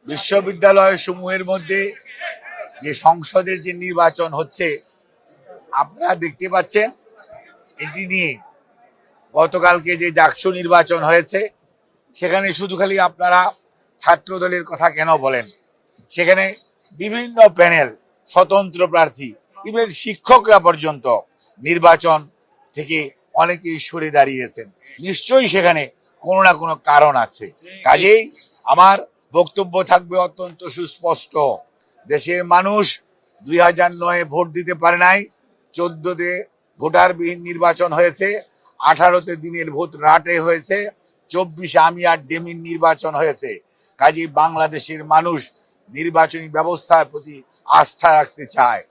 বিশ্ববিদ্যালয় সমূহের মধ্যে যে সংসদের যে নির্বাচন হচ্ছে আপনারা দেখতে পাচ্ছেন, এটি নিয়ে গতকালকে যে ডাকসু নির্বাচন হয়েছে সেখানে শুধু খালি আপনারা ছাত্র দলের কথা কেন বলেন? সেখানে বিভিন্ন প্যানেল, স্বতন্ত্র প্রার্থী, ইভেন শিক্ষকরা পর্যন্ত নির্বাচন থেকে অনেকেই সরে দাঁড়িয়েছেন। নিশ্চয়ই সেখানে কোনো না কোনো কারণ আছে। কাজেই আমার বক্তব্য থাকবে অত্যন্ত সুস্পষ্ট। দেশের মানুষ 2009-এ ভোট দিতে পারে নাই, 14-তে ভোটারবিহীন নির্বাচন হয়েছে, 18-তে দিনের ভোট রাটে হয়েছে, 24-এ আমি আর ডেমির নির্বাচন হয়েছে। কাজেই বাংলাদেশের মানুষ নির্বাচনী ব্যবস্থার প্রতি আস্থা রাখতে চায়।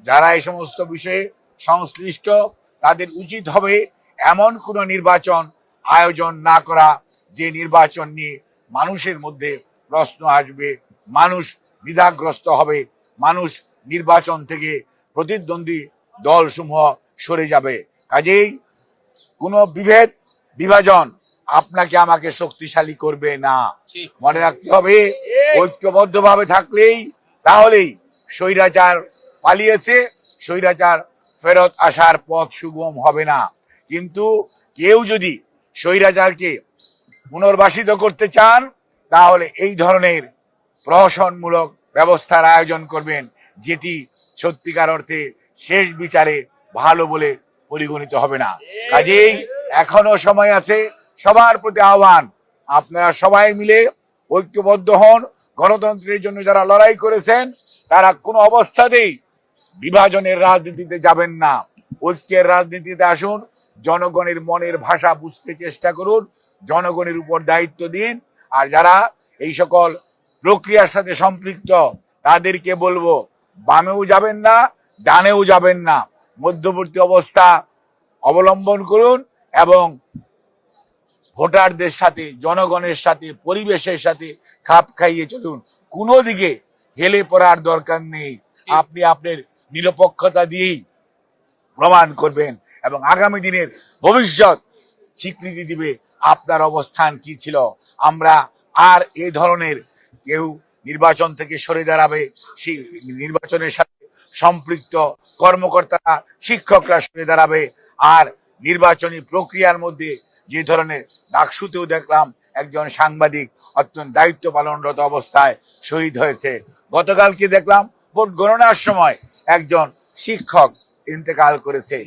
যারা এই সমস্ত বিষয়ে সংশ্লিষ্ট তাদের উচিত হবে এমন কোনো নির্বাচন আয়োজন না করা যে নির্বাচন নিয়ে মানুষের মধ্যে প্রশ্ন আসবে, মানুষ দ্বিধাগ্রস্ত হবে, মানুষ নির্বাচন থেকে প্রতিদ্বন্দ্বী দলসমূহ সরে যাবে। কাজেই কোনো বিভাজন আপনাকে আমাকে শক্তিশালী করবে না। মনে রাখতে হবে, ঐক্যবদ্ধভাবে থাকলেই তাহলেই স্বৈরাচার পালিয়েছে, স্বৈরাচার ফেরত আসার পথ সুগম হবে না। কিন্তু কেউ যদি স্বৈরাচারকে পুনর্বাসিত করতে চান তাহলে এই ধরনের প্রহসনমূলক ব্যবস্থার আয়োজন করবেন, যেটি সত্যিকার অর্থে শেষ বিচারে ভালো বলে পরিগণিত হবে না। কাজেই এখনো সময় আছে। সবার প্রতি আহ্বান, আপনারা সবাই মিলে ঐক্যবদ্ধ হন। গণতন্ত্রের জন্য যারা লড়াই করেছেন তারা কোনো অবস্থাতেই বিভাজনের রাজনীতিতে যাবেন না, ঐক্যের রাজনীতিতে আসুন। জনগণের মনের ভাষা বুঝতে চেষ্টা করুন, জনগণের উপর দায়িত্ব দিন। আর যারা এই সকল প্রক্রিয়ার সাথে সম্পৃক্ত তাদেরকে বলবো, বামেও যাবেন না, ডানেও যাবেন না, মধ্যবর্তী অবস্থা অবলম্বন করুন এবং ভোটারদের সাথে, জনগণের সাথে, পরিবেশের সাথে খাপ খাইয়ে চলুন। কোনো দিকে হেলে পড়ার দরকার নেই। আপনি আপনার নিরপেক্ষতা দিয়েই প্রমাণ করবেন এবং আগামী দিনের ভবিষ্যৎ স্বীকৃতি দিবে আপনার অবস্থান কি ছিল। আমরা আর এই ধরনের কেউ নির্বাচন থেকে সরে দাঁড়াবে, সেই নির্বাচনের সাথে সম্পৃক্ত কর্মকর্তারা, শিক্ষকরা সরে দাঁড়াবে। আর নির্বাচনী প্রক্রিয়ার মধ্যে যে ধরনের ডাকসুতেও দেখলাম একজন সাংবাদিক অত্যন্ত দায়িত্ব পালনরত অবস্থায় শহীদ হয়েছে, গতকালকে দেখলাম ভোট গণনার সময় একজন শিক্ষক ইন্তেকাল করেছে।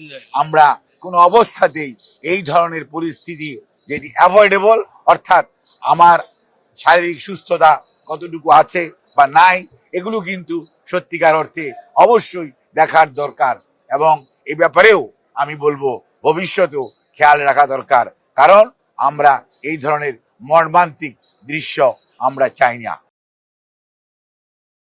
আমরা কোনো অবস্থাতেই এই ধরনের পরিস্থিতি যেটি অ্যাভয়েডেবল, অর্থাৎ আমার শারীরিক সুস্থতা কতটুকু আছে বা নাই, এগুলো কিন্তু সত্যিকার অর্থে অবশ্যই দেখার দরকার। এবং এই ব্যাপারেও আমি বলবো ভবিষ্যতেও খেয়াল রাখা দরকার, কারণ আমরা এই ধরনের মর্মান্তিক দৃশ্য আমরা চাই না।